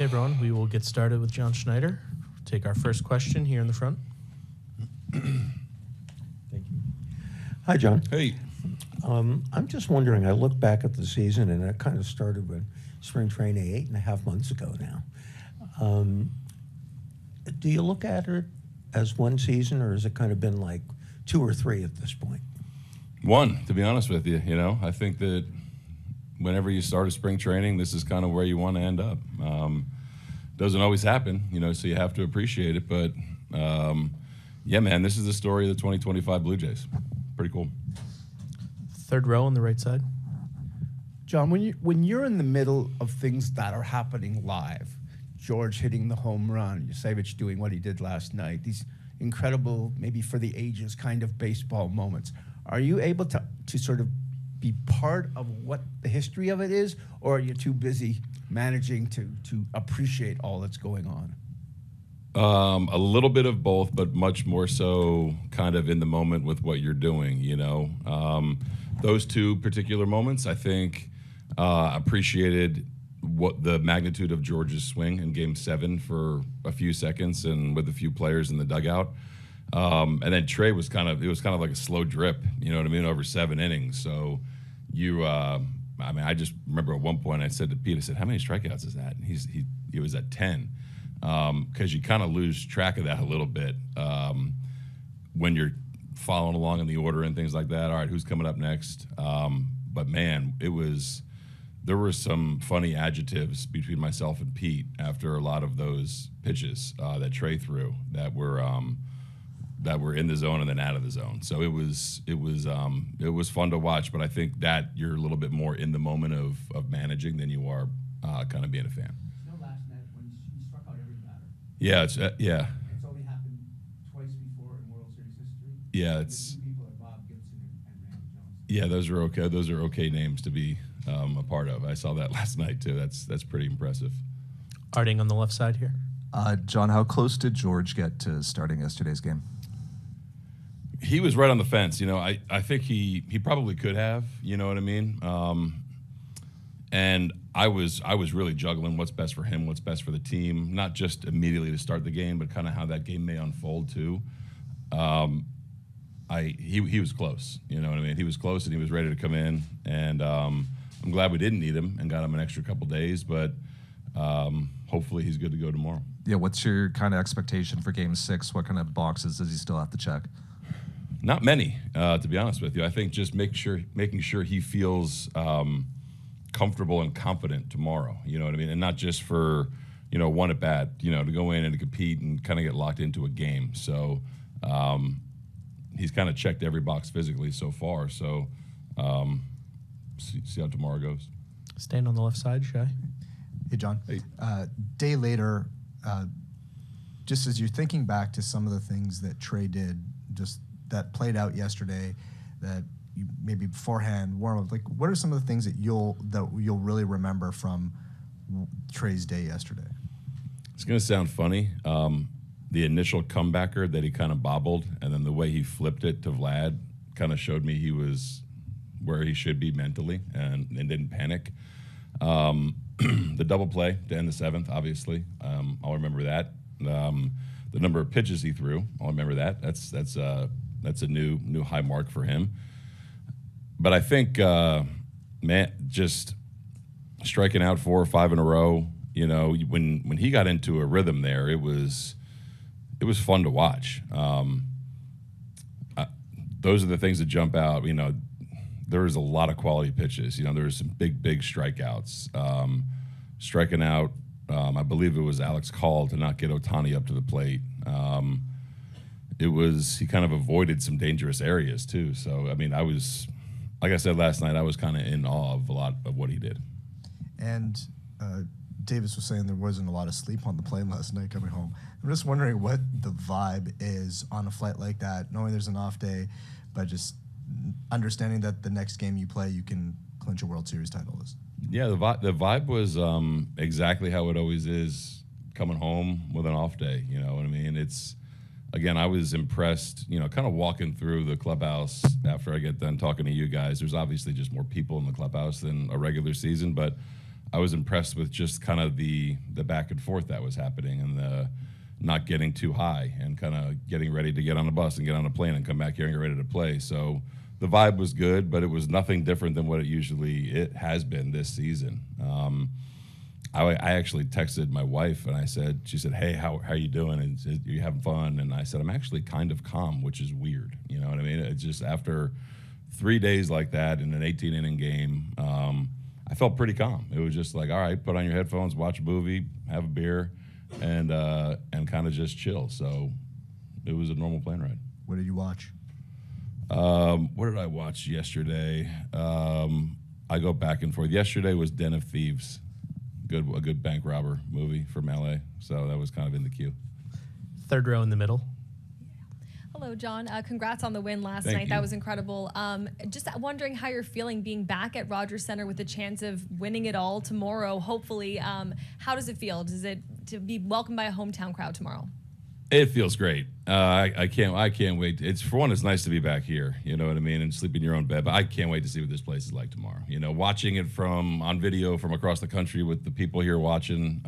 Okay, everyone, we will get started with John Schneider. Take our first question here in the front. Thank you. Hi, John. Hey. I'm just wondering, I look back at the season, and it kind of started with spring training 8.5 months ago now. Do you look at it as one season, or has it kind of been like 2 or 3 at this point? One, to be honest with you. I think that whenever you start a spring training, this is kind of where you want to end up. Doesn't always happen, so you have to appreciate it. But, yeah, man, this is the story of the 2025 Blue Jays. Pretty cool. Third row on the right side. John, when you're in the middle of things that are happening live, George hitting the home run, Yusevich doing what he did last night, these incredible, maybe for the ages kind of baseball moments, are you able to sort of be part of what the history of it is, or are you too busy managing to appreciate all that's going on? A little bit of both, but much more so kind of in the moment with what you're doing, Those 2 particular moments, I think, appreciated what the magnitude of George's swing in Game 7 for a few seconds and with a few players in the dugout. And then Trey was kind of like a slow drip, over 7 innings. So I just remember at one point I said to Pete, how many strikeouts is that? And he was at 10. Because you kind of lose track of that a little bit when you're following along in the order and things like that. All right, who's coming up next? But man, there were some funny adjectives between myself and Pete after a lot of those pitches that Trey threw that were in the zone and then out of the zone. So it was fun to watch. But I think that you're a little bit more in the moment of managing than you are kind of being a fan. Last night when he struck out every batter. Yeah, It's only happened twice before in World Series history. Yeah, The it's 2 people are Bob Gibson and Randy Johnson. yeah. Those are okay names to be a part of. I saw that last night too. That's pretty impressive. Arting on the left side here. John, how close did George get to starting yesterday's game? He was right on the fence. I think he probably could have. You know what I mean? And I was really juggling what's best for him, what's best for the team, not just immediately to start the game, but kind of how that game may unfold too. He was close, you know what I mean? He was close and he was ready to come in, and I'm glad we didn't need him and got him an extra couple days, but hopefully he's good to go tomorrow. Yeah, what's your kind of expectation for Game 6? What kind of boxes does he still have to check? Not many, to be honest with you. I think just making sure he feels comfortable and confident tomorrow, you know what I mean? And not just for, one at bat, to go in and to compete and kind of get locked into a game. So he's kind of checked every box physically so far. So see how tomorrow goes. Staying on the left side, Shy. Hey, John. Hey. Day later, just as you're thinking back to some of the things that Trey did, just that played out yesterday, that you maybe beforehand warm up, like what are some of the things that you'll really remember from Trey's day yesterday? It's going to sound funny. The initial comebacker that he kind of bobbled, and then the way he flipped it to Vlad kind of showed me he was where he should be mentally and didn't panic. The double play to end the 7th, obviously, I'll remember that. The number of pitches he threw, I'll remember that. That's a new high mark for him. But I think, just striking out 4 or 5 in a row, when he got into a rhythm there, it was fun to watch. Those are the things that jump out. There was a lot of quality pitches. There was some big strikeouts. Striking out, I believe it was Alex Call to not get Ohtani up to the plate. He kind of avoided some dangerous areas too. So, I was, like I said last night, I was kind of in awe of a lot of what he did. And Davis was saying there wasn't a lot of sleep on the plane last night coming home. I'm just wondering what the vibe is on a flight like that, knowing there's an off day, but just understanding that the next game you play, you can clinch a World Series title. Yeah, the vibe was exactly how it always is coming home with an off day. You know what I mean? Again, I was impressed, kind of walking through the clubhouse after I get done talking to you guys. There's obviously just more people in the clubhouse than a regular season, but I was impressed with just kind of the back and forth that was happening, and the not getting too high, and kind of getting ready to get on a bus and get on a plane and come back here and get ready to play. So the vibe was good, but it was nothing different than what it has been this season. I actually texted my wife, and she said, hey, how are you doing? And are you having fun? And I said, I'm actually kind of calm, which is weird. You know what I mean? It's just after 3 days like that in an 18-inning game, I felt pretty calm. It was just like, all right, put on your headphones, watch a movie, have a beer, and kind of just chill. So it was a normal plane ride. What did you watch? What did I watch yesterday? I go back and forth. Yesterday was Den of Thieves. A good bank robber movie from LA. So that was kind of in the queue. Third row in the middle. Hello, John. Congrats on the win last Thank night. you. That was incredible. Just wondering how you're feeling being back at Rogers Center with a chance of winning it all tomorrow, hopefully. How does it feel? Does it to be welcomed by a hometown crowd tomorrow? It feels great. I can't wait. For one, it's nice to be back here. You know what I mean, and sleep in your own bed. But I can't wait to see what this place is like tomorrow. You know, watching it on video from across the country with the people here watching.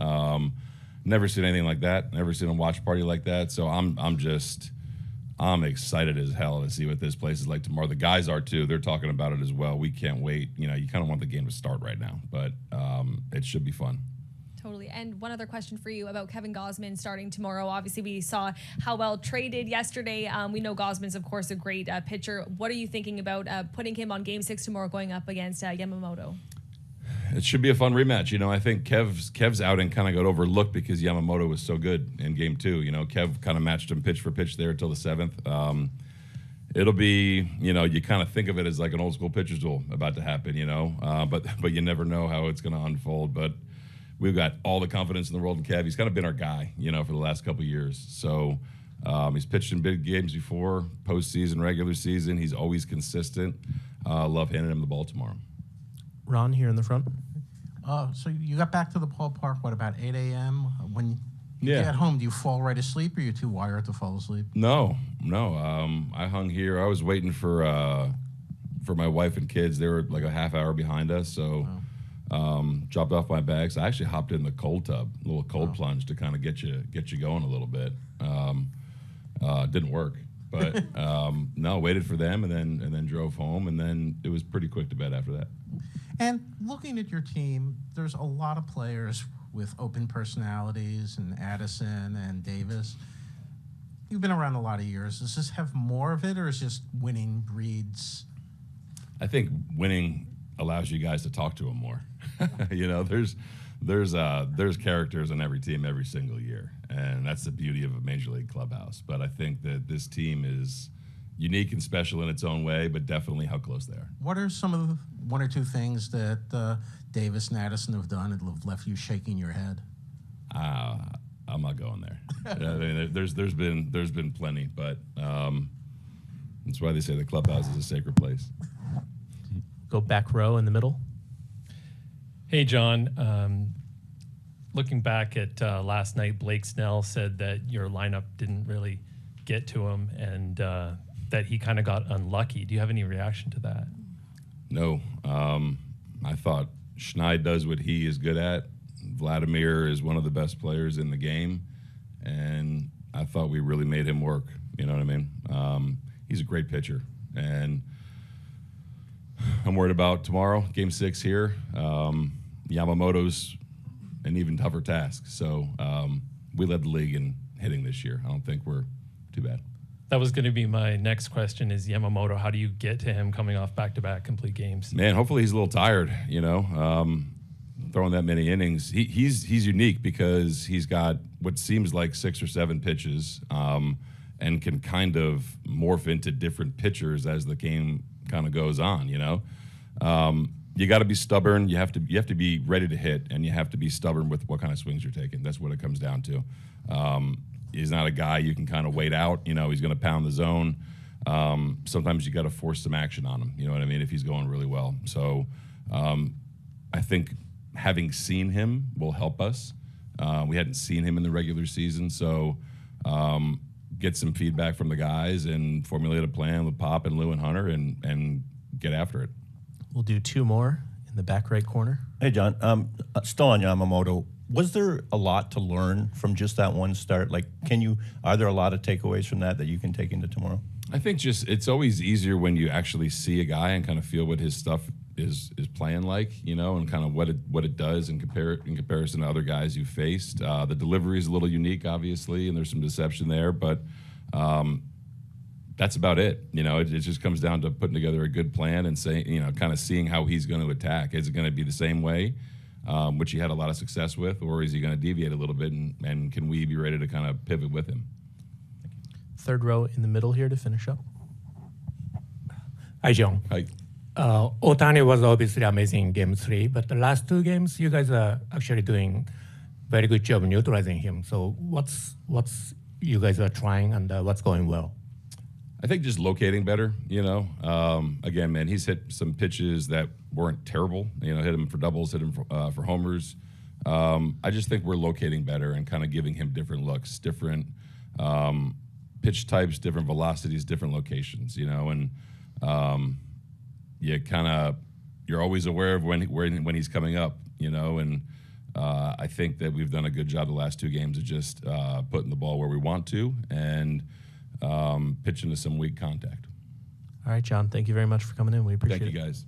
Never seen anything like that. Never seen a watch party like that. So I'm excited as hell to see what this place is like tomorrow. The guys are too. They're talking about it as well. We can't wait. You know, you kind of want the game to start right now, but it should be fun. Totally. And one other question for you about Kevin Gausman starting tomorrow. Obviously, we saw how well Trey did yesterday. We know Gausman's, of course, a great pitcher. What are you thinking about putting him on Game 6 tomorrow going up against Yamamoto? It should be a fun rematch. You know, I think Kev's outing kind of got overlooked because Yamamoto was so good in Game 2. You know, Kev kind of matched him pitch for pitch there until the 7th. It'll be, you know, you kind of think of it as like an old school pitcher's duel about to happen, you know, but you never know how it's going to unfold. But we've got all the confidence in the world in Kev. He's kind of been our guy, you know, for the last couple of years. So he's pitched in big games before, postseason, regular season. He's always consistent. Love handing him the ball tomorrow. Ron here in the front. So you got back to the ballpark, what, about 8 a.m.? When you Yeah. get home, do you fall right asleep, or are you too wired to fall asleep? No. I hung here. I was waiting for my wife and kids. They were like a half hour behind us, so dropped off my bags. I actually hopped in the cold tub, a little cold plunge to kind of get you going a little bit. Didn't work, but no, waited for them and then drove home, and then it was pretty quick to bed after that. And looking at your team, there's a lot of players with open personalities, and Addison and Davis. You've been around a lot of years. Does this have more of it, or is just winning breeds? I think winning allows you guys to talk to them more. You know, there's characters on every team every single year, and that's the beauty of a major league clubhouse. But I think that this team is unique and special in its own way, but definitely how close they are. What are some of the one or two things that Davis and Addison have done that have left you shaking your head? I'm not going there. I mean, there's been plenty, but that's why they say the clubhouse is a sacred place. Go back row in the middle. Hey, John. Looking back at last night, Blake Snell said that your lineup didn't really get to him, and that he kind of got unlucky. Do you have any reaction to that? No. I thought Schneider does what he is good at. Vladimir is one of the best players in the game, and I thought we really made him work. You know what I mean? He's a great pitcher, and I'm worried about tomorrow, Game 6 here. Yamamoto's an even tougher task. So we led the league in hitting this year. I don't think we're too bad. That was going to be my next question, is Yamamoto. How do you get to him coming off back-to-back complete games? Man, hopefully he's a little tired, you know, throwing that many innings. He's unique because he's got what seems like 6 or 7 pitches and can kind of morph into different pitchers as the game kind of goes on, you know. You got to be stubborn. You have to be ready to hit, and you have to be stubborn with what kind of swings you're taking. That's what it comes down to. He's not a guy you can kind of wait out. You know, he's going to pound the zone. Sometimes you got to force some action on him. You know what I mean? If he's going really well. So I think having seen him will help us. We hadn't seen him in the regular season, so get some feedback from the guys and formulate a plan with Pop and Lou and Hunter and get after it. We'll do 2 more in the back right corner. Hey, John. Still on Yamamoto. Was there a lot to learn from just that one start? Like, are there a lot of takeaways from that you can take into tomorrow? I think just it's always easier when you actually see a guy and kind of feel what his stuff is playing like, and kind of what it does in comparison to other guys you faced. The delivery is a little unique, obviously, and there's some deception there, but that's about it. It just comes down to putting together a good plan and saying, kind of seeing how he's going to attack. Is it going to be the same way, which he had a lot of success with, or is he going to deviate a little bit, and can we be ready to kind of pivot with him? Third row in the middle here to finish up. Hi, John. Hi. Otani was obviously amazing in Game 3, but the last 2 games, you guys are actually doing very good job neutralizing him. So what's you guys are trying, and what's going well? I think just locating better, Again, man, he's hit some pitches that weren't terrible. Hit him for doubles, hit him for homers. I just think we're locating better and kind of giving him different looks, different pitch types, different velocities, different locations, and you're always aware of when he's coming up, and I think that we've done a good job the last 2 games of just putting the ball where we want to and pitching to some weak contact. All right, John, thank you very much for coming in. We appreciate it. Thank you, guys.